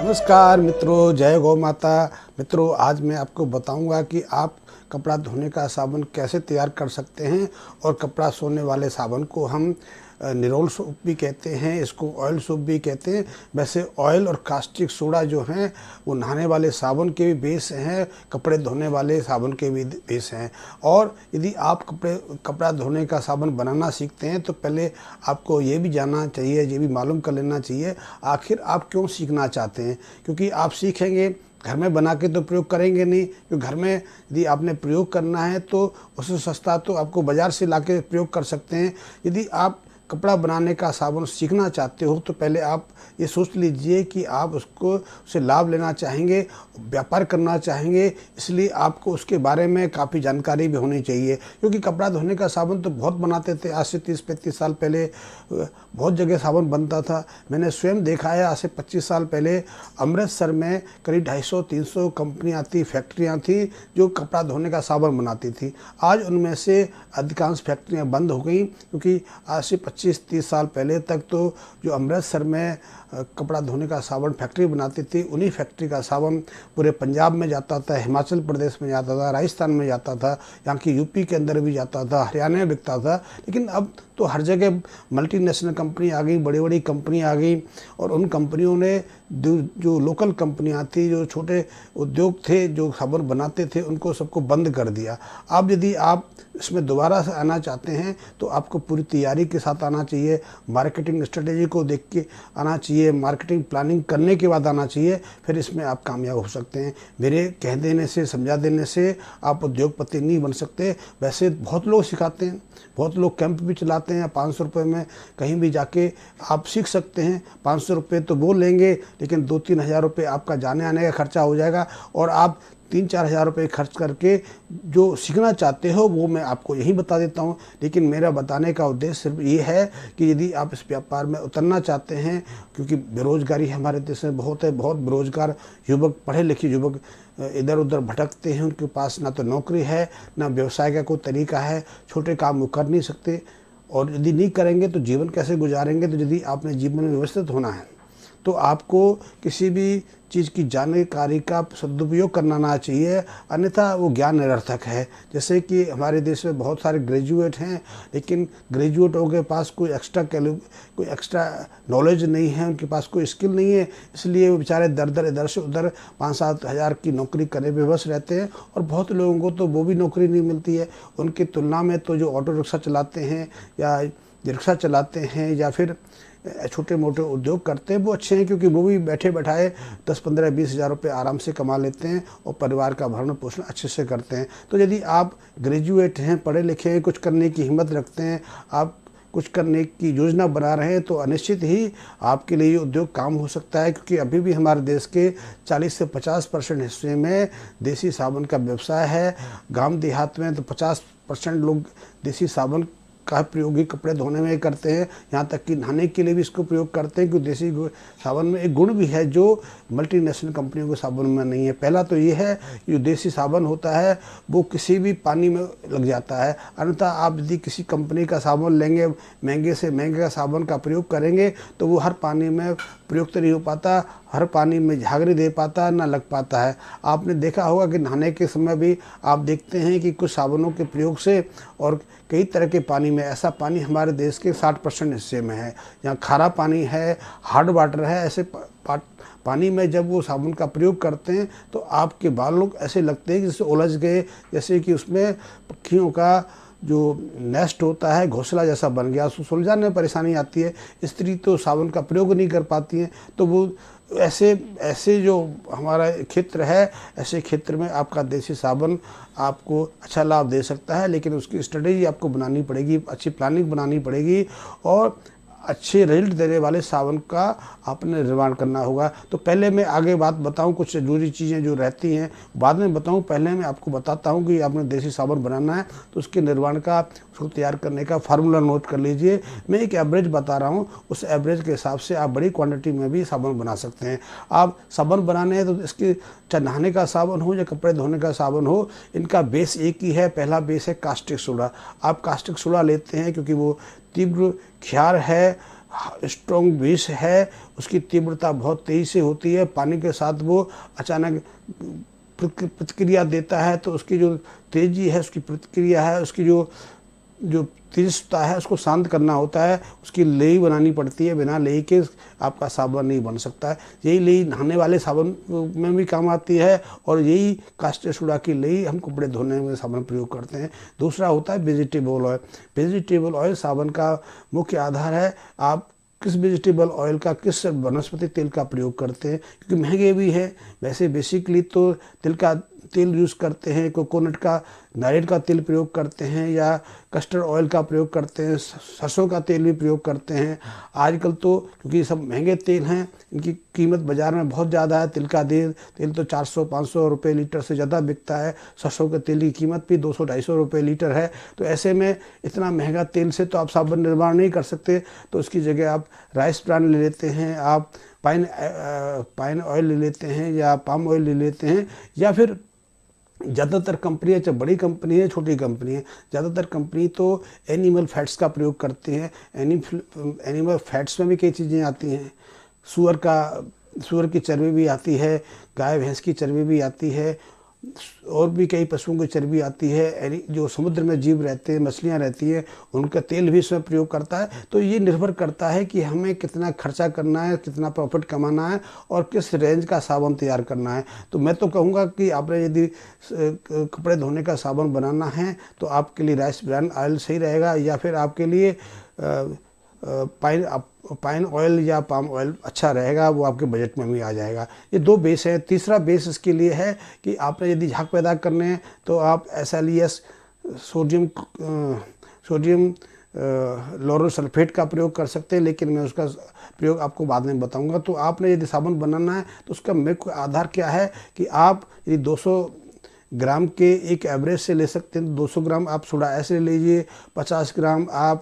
नमस्कार मित्रों, जय गौ माता। मित्रों, आज मैं आपको बताऊंगा कि आप कपड़ा धोने का साबुन कैसे तैयार कर सकते हैं। और कपड़ा सोने वाले साबुन को हम निरोल सोप भी कहते हैं, इसको ऑयल सोप भी कहते हैं। वैसे ऑयल और कास्टिक सोडा जो हैं वो नहाने वाले साबुन के भी बेस हैं, कपड़े धोने वाले साबुन के भी बेस हैं। और यदि आप कपड़ा धोने का साबुन बनाना सीखते हैं तो पहले आपको ये भी जानना चाहिए, ये भी मालूम कर लेना चाहिए आखिर आप क्यों सीखना चाहते हैं। क्योंकि आप सीखेंगे, घर में बना के तो प्रयोग करेंगे नहीं, क्योंकि घर में यदि आपने प्रयोग करना है तो उससे सस्ता तो आपको बाज़ार से लाके प्रयोग कर सकते हैं। यदि आप कपड़ा बनाने का साबुन सीखना चाहते हो तो पहले आप ये सोच लीजिए कि आप उससे लाभ लेना चाहेंगे, व्यापार करना चाहेंगे, इसलिए आपको उसके बारे में काफ़ी जानकारी भी होनी चाहिए। क्योंकि कपड़ा धोने का साबुन तो बहुत बनाते थे, आज से 30-35 साल पहले बहुत जगह साबुन बनता था। मैंने स्वयं देखा है, आज से 25 साल पहले अमृतसर में करीब 250-300 कंपनियाँ थी, फैक्ट्रियाँ थी जो कपड़ा धोने का साबुन बनाती थी। आज उनमें से अधिकांश फैक्ट्रियाँ बंद हो गई, क्योंकि आज से 25-30 साल पहले तक तो जो अमृतसर में कपड़ा धोने का साबुन फैक्ट्री बनाती थी, उन्हीं फैक्ट्री का साबुन पूरे पंजाब में जाता था, हिमाचल प्रदेश में जाता था, राजस्थान में जाता था, यहाँ की यूपी के अंदर भी जाता था, हरियाणा में बिकता था। लेकिन अब तो हर जगह मल्टीनेशनल कंपनी आ गई, बड़ी बड़ी कंपनी आ गई, और उन कंपनियों ने जो लोकल कंपनियां थी, जो छोटे उद्योग थे जो साबुन बनाते थे, उनको सबको बंद कर दिया। अब यदि आप इसमें दोबारा से आना चाहते हैं तो आपको पूरी तैयारी के साथ आना चाहिए, मार्केटिंग स्ट्रेटेजी को देख के आना चाहिए, मार्केटिंग प्लानिंग करने के बाद आना चाहिए, फिर इसमें आप कामयाब हो सकते हैं। मेरे कह देने से, समझा देने से आप उद्योगपति नहीं बन सकते। वैसे बहुत लोग सिखाते हैं, बहुत लोग कैंप भी चलाते हैं, 500 रुपये में कहीं भी जाके आप सीख सकते हैं। 500 रुपये तो वो लेंगे, लेकिन 2-3 हज़ार रुपये आपका जाने आने का खर्चा हो जाएगा, और आप 3-4 हज़ार रुपये खर्च करके जो सीखना चाहते हो वो मैं आपको यही बता देता हूँ। लेकिन मेरा बताने का उद्देश्य सिर्फ ये है कि यदि आप इस व्यापार में उतरना चाहते हैं, क्योंकि बेरोजगारी हमारे देश में बहुत है, बहुत बेरोजगार युवक, पढ़े लिखे युवक इधर उधर भटकते हैं, उनके पास ना तो नौकरी है, ना व्यवसाय का कोई तरीका है, छोटे काम वो कर नहीं सकते, और यदि नहीं करेंगे तो जीवन कैसे गुजारेंगे। तो यदि आपने जीवन में व्यवस्थित होना है तो आपको किसी भी चीज़ की जानकारी का सदुपयोग करना ना चाहिए, अन्यथा वो ज्ञान निरर्थक है। जैसे कि हमारे देश में बहुत सारे ग्रेजुएट हैं, लेकिन ग्रेजुएटों के पास कोई एक्स्ट्रा नॉलेज नहीं है, उनके पास कोई स्किल नहीं है, इसलिए वो बेचारे दर इधर से उधर 5-7 हज़ार की नौकरी करने में बस रहते हैं। और बहुत लोगों को तो वो भी नौकरी नहीं मिलती है। उनकी तुलना में तो जो ऑटो रिक्शा चलाते हैं या रिक्शा चलाते हैं या फिर छोटे मोटे उद्योग करते हैं वो अच्छे हैं, क्योंकि वो भी बैठे बैठाए 10-15-20 हज़ार रुपये आराम से कमा लेते हैं और परिवार का भरण पोषण अच्छे से करते हैं। तो यदि आप ग्रेजुएट हैं, पढ़े लिखे हैं, कुछ करने की हिम्मत रखते हैं, आप कुछ करने की योजना बना रहे हैं, तो अनिश्चित ही आपके लिए ये उद्योग काम हो सकता है। क्योंकि अभी भी हमारे देश के 40 से 50% हिस्से में देसी साबुन का व्यवसाय है। गांव देहात में तो 50% लोग देसी साबुन का प्रयोग ही कपड़े धोने में करते हैं, यहाँ तक कि नहाने के लिए भी इसको प्रयोग करते हैं। क्योंकि देसी साबुन में एक गुण भी है जो मल्टीनेशनल कंपनियों के साबुन में नहीं है। पहला तो ये है कि जो देसी साबुन होता है वो किसी भी पानी में लग जाता है, अन्यथा आप यदि किसी कंपनी का साबुन लेंगे, महंगे से महंगे का साबुन का प्रयोग करेंगे, तो वो हर पानी में प्रयुक्त नहीं हो पाता, हर पानी में झाग नहीं दे पाता, ना लग पाता है। आपने देखा होगा कि नहाने के समय भी आप देखते हैं कि कुछ साबुनों के प्रयोग से और कई तरह के पानी में, ऐसा पानी हमारे देश के 60% हिस्से में है, यहाँ खारा पानी है, हार्ड वाटर है, ऐसे पानी में जब वो साबुन का प्रयोग करते हैं तो आपके बालों ऐसे लगते हैं कि जैसे उलझ गए, जैसे कि उसमें पक्षियों का जो नेस्ट होता है घोंसला जैसा बन गया, उसको सुलझाने में परेशानी आती है। स्त्री तो साबुन का प्रयोग नहीं कर पाती हैं। तो वो ऐसे जो हमारा क्षेत्र है, ऐसे क्षेत्र में आपका देसी साबुन आपको अच्छा लाभ दे सकता है, लेकिन उसकी स्ट्रेटेजी आपको बनानी पड़ेगी, अच्छी प्लानिंग बनानी पड़ेगी, और अच्छे रिजल्ट देने वाले साबुन का आपने निर्माण करना होगा। तो पहले मैं आगे बात बताऊं, कुछ जरूरी चीज़ें जो रहती हैं बाद में बताऊं, पहले मैं आपको बताता हूं कि आपने देसी साबुन बनाना है तो उसके निर्माण का, उसको तैयार करने का फार्मूला नोट कर लीजिए। मैं एक एवरेज बता रहा हूं, उस एवरेज के हिसाब से आप बड़ी क्वांटिटी में भी साबुन बना सकते हैं। आप साबुन बनाने हैं तो इसके चाहे नहाने का साबुन हो या कपड़े धोने का साबुन हो, इनका बेस एक ही है। पहला बेस है कास्टिक सोडा। आप कास्टिक सोडा लेते हैं क्योंकि वो तीव्र क्षार है, स्ट्रॉन्ग विष है, उसकी तीव्रता बहुत तेज़ी से होती है, पानी के साथ वो अचानक प्रतिक्रिया देता है, तो उसकी जो तेज़ी है, उसकी प्रतिक्रिया है, उसकी जो जो तीव्रता है उसको शांत करना होता है, उसकी लेई बनानी पड़ती है। बिना लेई के आपका साबुन नहीं बन सकता है। यही लेई नहाने वाले साबुन में भी काम आती है और यही कास्टिक सोडा की लेई हम कपड़े धोने में साबुन प्रयोग करते हैं। दूसरा होता है वेजिटेबल ऑयल। वेजिटेबल ऑयल साबुन का मुख्य आधार है। आप किस वेजिटेबल ऑयल का, किस वनस्पति तेल का प्रयोग करते हैं, क्योंकि महंगे भी है। वैसे बेसिकली तो तेल यूज़ करते हैं, कोकोनट का, नारियल का तेल प्रयोग करते हैं या कस्टर्ड ऑयल का प्रयोग करते हैं, सरसों का तेल भी प्रयोग करते हैं। आजकल तो क्योंकि सब महंगे तेल हैं, इनकी कीमत बाज़ार में बहुत ज़्यादा है। तिल का तेल तो 400-500 रुपये लीटर से ज़्यादा बिकता है। सरसों के तेल की कीमत भी 200-250 रुपये लीटर है। तो ऐसे में इतना महंगा तेल से तो आप साबुन निर्माण नहीं कर सकते, तो उसकी जगह आप राइस ब्रांड ले लेते हैं, आप पाइन ऑयल ले लेते हैं या पाम ऑयल ले लेते हैं, या फिर ज़्यादातर कंपनियाँ, चाहे बड़ी कंपनी है छोटी कंपनी है, ज़्यादातर कंपनी तो एनिमल फैट्स का प्रयोग करती हैं। एनिमल फैट्स में भी कई चीज़ें आती हैं। सूअर की चर्बी भी आती है, गाय भैंस की चर्बी भी आती है, और भी कई पशुओं की चर्बी आती है। जो समुद्र में जीव रहते हैं, मछलियाँ रहती हैं, उनका तेल भी इसमें प्रयोग करता है। तो ये निर्भर करता है कि हमें कितना खर्चा करना है, कितना प्रॉफिट कमाना है और किस रेंज का साबुन तैयार करना है। तो मैं तो कहूँगा कि आपने यदि कपड़े धोने का साबुन बनाना है तो आपके लिए राइस ब्रांड ऑयल सही रहेगा, या फिर आपके लिए पाइन ऑयल या पाम ऑयल अच्छा रहेगा, वो आपके बजट में भी आ जाएगा। ये दो बेस है। तीसरा बेस इसके लिए है कि आपने यदि झाग पैदा करने हैं तो आप SLES सोडियम लोरो सल्फेट का प्रयोग कर सकते हैं, लेकिन मैं उसका प्रयोग आपको बाद में बताऊंगा। तो आपने यदि साबुन बनाना है तो उसका मुख्य आधार क्या है कि आप यदि 200 ग्राम के एक एवरेज से ले सकते हैं, 200 ग्राम आप सोडा ऐश ले लीजिए, 50 ग्राम आप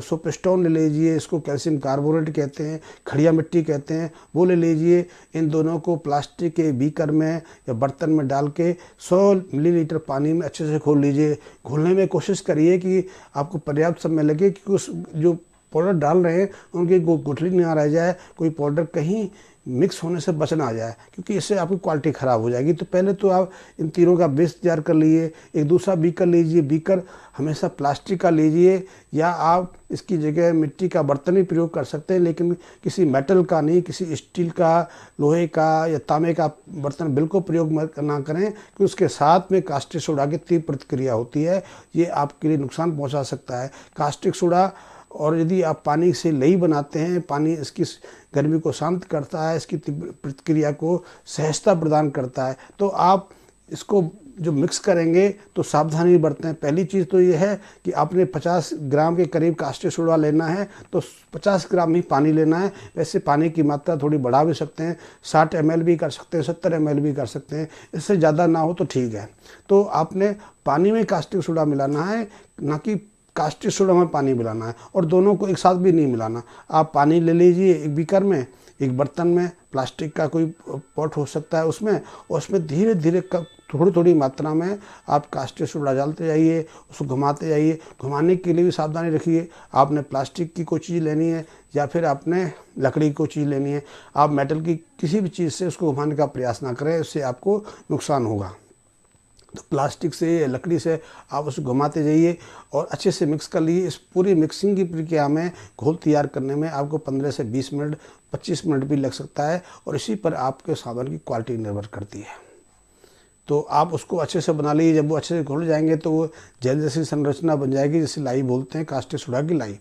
सोपस्टोन ले लीजिए, इसको कैल्शियम कार्बोनेट कहते हैं, खड़िया मिट्टी कहते हैं, वो ले लीजिए। इन दोनों को प्लास्टिक के बीकर में या बर्तन में डाल के 100 मिलीलीटर पानी में अच्छे से घोल लीजिए। घोलने में कोशिश करिए कि आपको पर्याप्त समय लगे, कि उस जो पाउडर डाल रहे हैं उनकी गुठली ना रह जाए, कोई पाउडर कहीं मिक्स होने से बचना आ जाए, क्योंकि इससे आपकी क्वालिटी ख़राब हो जाएगी। तो पहले तो आप इन तीनों का बेस तैयार कर लीजिए। एक दूसरा बीकर लीजिए, बीकर हमेशा प्लास्टिक का लीजिए, या आप इसकी जगह मिट्टी का बर्तन भी प्रयोग कर सकते हैं, लेकिन किसी मेटल का नहीं, किसी स्टील का, लोहे का या तांबे का बर्तन बिल्कुल प्रयोग ना करें, क्योंकि उसके साथ में कास्टिक सोडा की तीव्र प्रतिक्रिया होती है, ये आपके लिए नुकसान पहुँचा सकता है। कास्टिक सोडा, और यदि आप पानी से लई बनाते हैं, पानी इसकी गर्मी को शांत करता है, इसकी प्रतिक्रिया को सहजता प्रदान करता है। तो आप इसको जो मिक्स करेंगे तो सावधानी बरतें। पहली चीज़ तो ये है कि आपने 50 ग्राम के करीब कास्टिक सोडा लेना है तो 50 ग्राम ही पानी लेना है। वैसे पानी की मात्रा थोड़ी बढ़ा भी सकते हैं, 60 ml भी कर सकते हैं, 70 ml भी कर सकते हैं, इससे ज़्यादा ना हो तो ठीक है। तो आपने पानी में कास्टिक सोडा मिलाना है, ना कि कास्टिक सोडा में पानी मिलाना है, और दोनों को एक साथ भी नहीं मिलाना। आप पानी ले लीजिए एक बीकर में, एक बर्तन में, प्लास्टिक का कोई पॉट हो सकता है उसमें, और उसमें धीरे धीरे थोड़ी थोड़ी मात्रा में आप कास्टिक सोडा डालते जाइए, उसको घुमाते जाइए। घुमाने के लिए भी सावधानी रखिए, आपने प्लास्टिक की कोई चीज़ लेनी है या फिर आपने लकड़ी की कोई चीज़ लेनी है, आप मेटल की किसी भी चीज़ से उसको घुमाने का प्रयास ना करें, इससे आपको नुकसान होगा। तो प्लास्टिक से या लकड़ी से आप उसको घुमाते जाइए और अच्छे से मिक्स कर लीजिए। इस पूरी मिक्सिंग की प्रक्रिया में, घोल तैयार करने में आपको 15 से 20 मिनट, 25 मिनट भी लग सकता है, और इसी पर आपके साबुन की क्वालिटी निर्भर करती है। तो आप उसको अच्छे से बना लीजिए। जब वो अच्छे से घुल जाएंगे तो वो जेल जैसी संरचना बन जाएगी, जिसे लाई बोलते हैं, कास्टिक सोडा की लाई।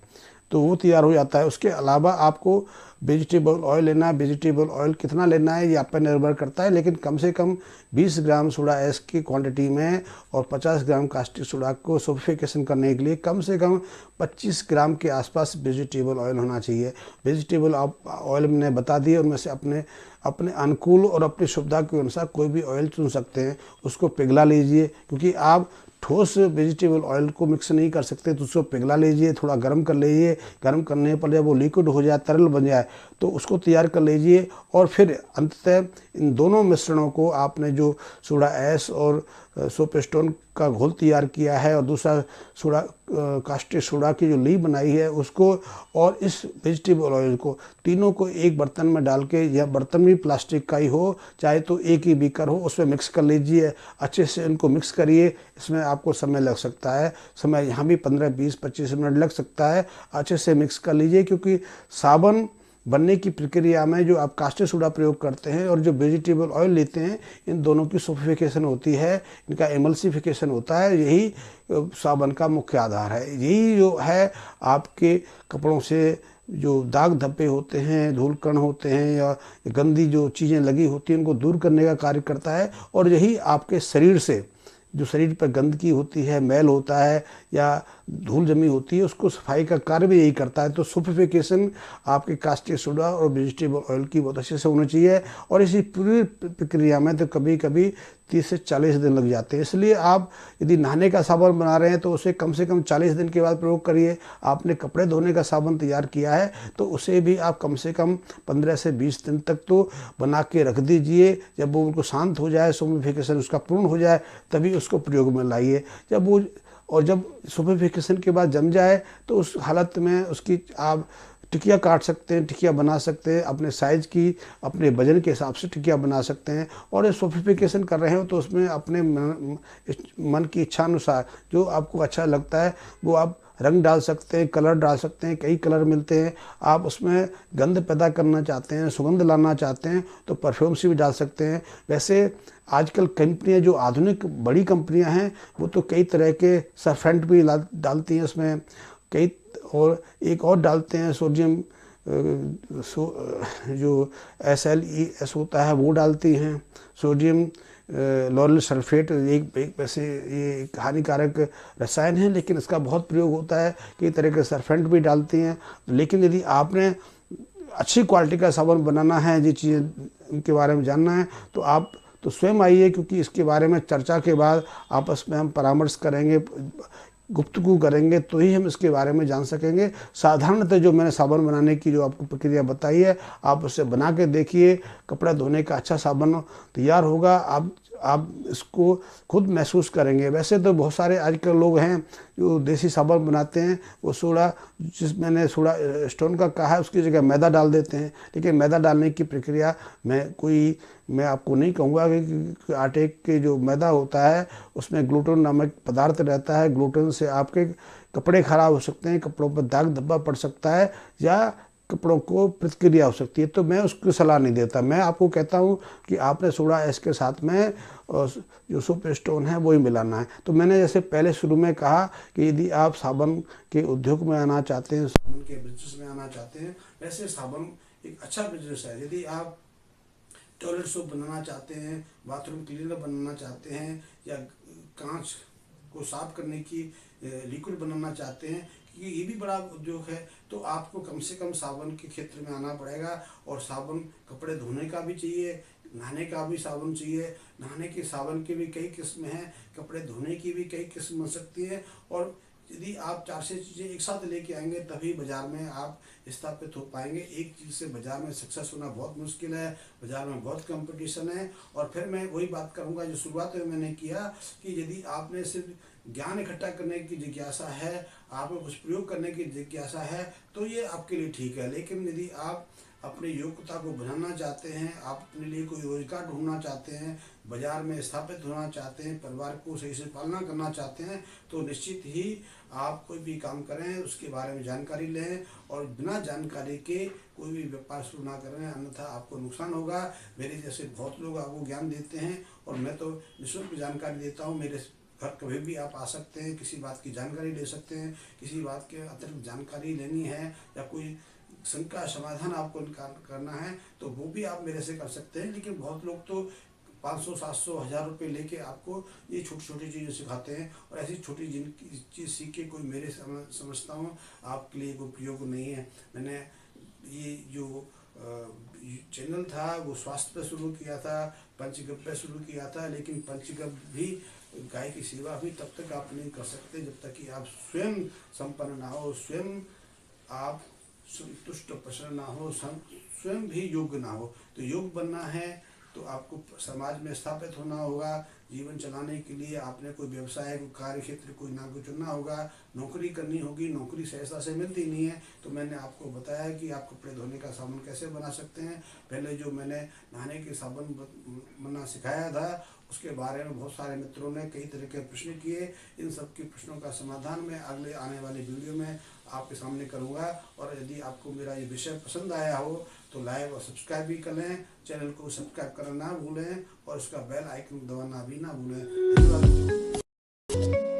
तो वो तैयार हो जाता है। उसके अलावा आपको वेजिटेबल ऑयल लेना है। वेजिटेबल ऑयल कितना लेना है ये आप पर निर्भर करता है, लेकिन कम से कम 20 ग्राम सोडा ऐश की क्वांटिटी में और 50 ग्राम कास्टिक सोडा को सोफिकेशन करने के लिए कम से कम 25 ग्राम के आसपास वेजिटेबल ऑयल होना चाहिए। वेजिटेबल ऑयल मैंने बता दिए, उनमें से अपने अनुकूल और अपनी सुविधा के अनुसार कोई भी ऑयल चुन सकते हैं। उसको पिघला लीजिए, क्योंकि आप ठोस वेजिटेबल ऑयल को मिक्स नहीं कर सकते, तो उसको पिघला लीजिए, थोड़ा गर्म कर लीजिए। गर्म करने पर जब वो लिक्विड हो जाए, तरल बन जाए, तो उसको तैयार कर लीजिए। और फिर अंततः इन दोनों मिश्रणों को आपने जो सोडा ऐश और सोप स्टोन का घोल तैयार किया है और दूसरा सोडा कास्टिक सोडा की जो ली बनाई है उसको और इस वेजिटेबल ऑयल को तीनों को एक बर्तन में डाल के, या बर्तन भी प्लास्टिक का ही हो चाहे तो एक ही बीकर हो, उसमें मिक्स कर लीजिए। अच्छे से इनको मिक्स करिए। इसमें आपको समय लग सकता है, समय यहाँ भी 15, 20, 25 मिनट लग सकता है। अच्छे से मिक्स कर लीजिए, क्योंकि साबुन बनने की प्रक्रिया में जो आप कास्टिक सोडा प्रयोग करते हैं और जो वेजिटेबल ऑयल लेते हैं, इन दोनों की सोफिफिकेशन होती है, इनका एमल्सिफिकेशन होता है। यही साबुन का मुख्य आधार है। यही जो है आपके कपड़ों से जो दाग धब्बे होते हैं, धूल कण होते हैं या गंदी जो चीज़ें लगी होती हैं, उनको दूर करने का कार्य करता है। और यही आपके शरीर से जो शरीर पर गंदगी होती है, मैल होता है या धूल जमी होती है, उसको सफाई का कार्य भी यही करता है। तो सोफिफिकेशन आपके कास्टिक सोडा और वेजिटेबल ऑयल की बहुत अच्छे से होनी चाहिए। और इसी पूरी प्रक्रिया में तो कभी कभी 30 से 40 दिन लग जाते हैं। इसलिए आप यदि नहाने का साबुन बना रहे हैं तो उसे कम से कम 40 दिन के बाद प्रयोग करिए। आपने कपड़े धोने का साबुन तैयार किया है तो उसे भी आप कम से कम 15 से 20 दिन तक तो बना के रख दीजिए। जब वो उनको शांत हो जाए, सोफिफिकेशन उसका पूर्ण हो जाए, तभी उसको प्रयोग में लाइए। जब सोफिफिकेशन के बाद जम जाए तो उस हालत में उसकी आप टिकिया काट सकते हैं, टिकिया बना सकते हैं अपने साइज़ की, अपने वजन के हिसाब से टिकिया बना सकते हैं। और ये सोफिफिकेशन कर रहे हो तो उसमें अपने मन की इच्छा अनुसार जो आपको अच्छा लगता है वो आप रंग डाल सकते हैं, कलर डाल सकते हैं। कई कलर मिलते हैं। आप उसमें गंध पैदा करना चाहते हैं, सुगंध लाना चाहते हैं तो परफ्यूम से भी डाल सकते हैं। वैसे आजकल कंपनियां जो आधुनिक बड़ी कंपनियां हैं वो तो कई तरह के सरफेंट भी डालती हैं उसमें, कई और एक और डालते हैं सोडियम जो SLES होता है वो डालती हैं, सोडियम लॉरेल सल्फेट। एक वैसे ये एक हानिकारक रसायन है, लेकिन इसका बहुत प्रयोग होता है। कई तरह के सरफेंट भी डालती हैं। लेकिन यदि आपने अच्छी क्वालिटी का साबुन बनाना है, ये चीज़ें इनके बारे में जानना है तो आप तो स्वयं आइए, क्योंकि इसके बारे में चर्चा के बाद आपस में हम परामर्श करेंगे, गुफ्तगू करेंगे, तो ही हम इसके बारे में जान सकेंगे। साधारणतः जो मैंने साबुन बनाने की जो आपको प्रक्रिया बताई है, आप उससे बना के देखिए। कपड़ा धोने का अच्छा साबुन तैयार होगा। आप इसको खुद महसूस करेंगे। वैसे तो बहुत सारे आजकल लोग हैं जो देसी साबुन बनाते हैं, वो मैंने सोडा स्टोन का कहा है उसकी जगह मैदा डाल देते हैं। लेकिन मैदा डालने की प्रक्रिया मैं आपको नहीं कहूँगा कि आटे के जो मैदा होता है उसमें ग्लूटेन नामक पदार्थ रहता है। ग्लूटेन से आपके कपड़े खराब हो सकते हैं, कपड़ों पर दाग धब्बा पड़ सकता है या कपड़ों को प्रतिक्रिया हो सकती है। तो मैं उसकी सलाह नहीं देता। मैं आपको कहता हूँ कि आपने सोडा ऐश के साथ में जो सोप स्टोन है वही मिलाना है। तो मैंने जैसे पहले शुरू में कहा कि यदि आप साबुन के उद्योग में आना चाहते हैं, साबुन के बिजनेस में आना चाहते हैं, वैसे साबुन एक अच्छा बिजनेस है। यदि आप टॉयलेट सोप बनाना चाहते हैं, बाथरूम क्लीनर बनाना चाहते हैं या कांच को साफ करने की लिक्विड बनाना चाहते हैं, क्योंकि ये भी बड़ा उद्योग है, तो आपको कम से कम साबुन के क्षेत्र में आना पड़ेगा। और साबुन कपड़े धोने का भी चाहिए, नहाने का भी साबुन चाहिए। नहाने के साबुन की भी कई किस्म हैं, कपड़े धोने की भी कई किस्म हो सकती हैं। और यदि आप 4 चीज़ें एक साथ लेके आएंगे तभी बाजार में आप स्थापित हो पाएंगे। एक चीज़ से बाजार में सक्सेस होना बहुत मुश्किल है। बाजार में बहुत कंपटीशन है। और फिर मैं वही बात करूंगा जो शुरुआत में मैंने किया कि यदि आपने सिर्फ ज्ञान इकट्ठा करने की जिज्ञासा है, आपको कुछ प्रयोग करने की जिज्ञासा है, तो ये आपके लिए ठीक है। लेकिन यदि आप अपनी योग्यता को बढ़ाना चाहते हैं, आप अपने लिए कोई रोजगार ढूंढना चाहते हैं, बाजार में स्थापित होना चाहते हैं, परिवार को सही से पालना करना चाहते हैं, तो निश्चित ही आप कोई भी काम करें उसके बारे में जानकारी लें। और बिना जानकारी के कोई भी व्यापार शुरू ना करें, अन्यथा आपको नुकसान होगा। मेरे जैसे बहुत लोग आपको ज्ञान देते हैं और मैं तो निःशुल्क जानकारी देता हूँ। मेरे घर कभी भी आप आ सकते हैं, किसी बात की जानकारी ले सकते हैं। किसी बात के अतिरिक्त जानकारी लेनी है या कोई शंका समाधान आपको करना है तो वो भी आप मेरे से कर सकते हैं। लेकिन बहुत लोग तो 500, 700, 1000 रुपये लेके आपको ये छोटी छोटी चीज़ें सिखाते हैं। और ऐसी छोटी चीज़ सीख के कोई मेरे समझता हूँ आपके लिए कोई उपयोग नहीं है। मैंने ये जो चैनल था वो स्वास्थ्य पे शुरू किया था, पंचगव्य पे शुरू किया था। लेकिन पंचगव्य भी, गाय की सेवा भी तब तक आप नहीं कर सकते जब तक कि आप स्वयं संपन्न ना हो, स्वयं आप संतुष्ट प्रसन्न ना हो, स्वयं भी योग्य ना हो। तो योग बनना है तो आपको समाज में स्थापित होना होगा, जीवन चलाने के लिए आपने कोई व्यवसाय, कोई कार्य क्षेत्र, कोई ना कोई चुनना होगा, नौकरी करनी होगी। नौकरी सहजता से मिलती नहीं है, तो मैंने आपको बताया कि आप कपड़े धोने का साबुन कैसे बना सकते हैं। पहले जो मैंने नहाने के साबुन बनना सिखाया था, उसके बारे में बहुत सारे मित्रों ने कई तरह के प्रश्न किए। इन सब के प्रश्नों का समाधान मैं अगले आने वाली वीडियो में आपके सामने करूंगा। और यदि आपको मेरा ये विषय पसंद आया हो तो लाइक और सब्सक्राइब भी कर लें, चैनल को सब्सक्राइब करना ना भूलें और उसका बेल आइकन दबाना भी ना भूलें। धन्यवाद।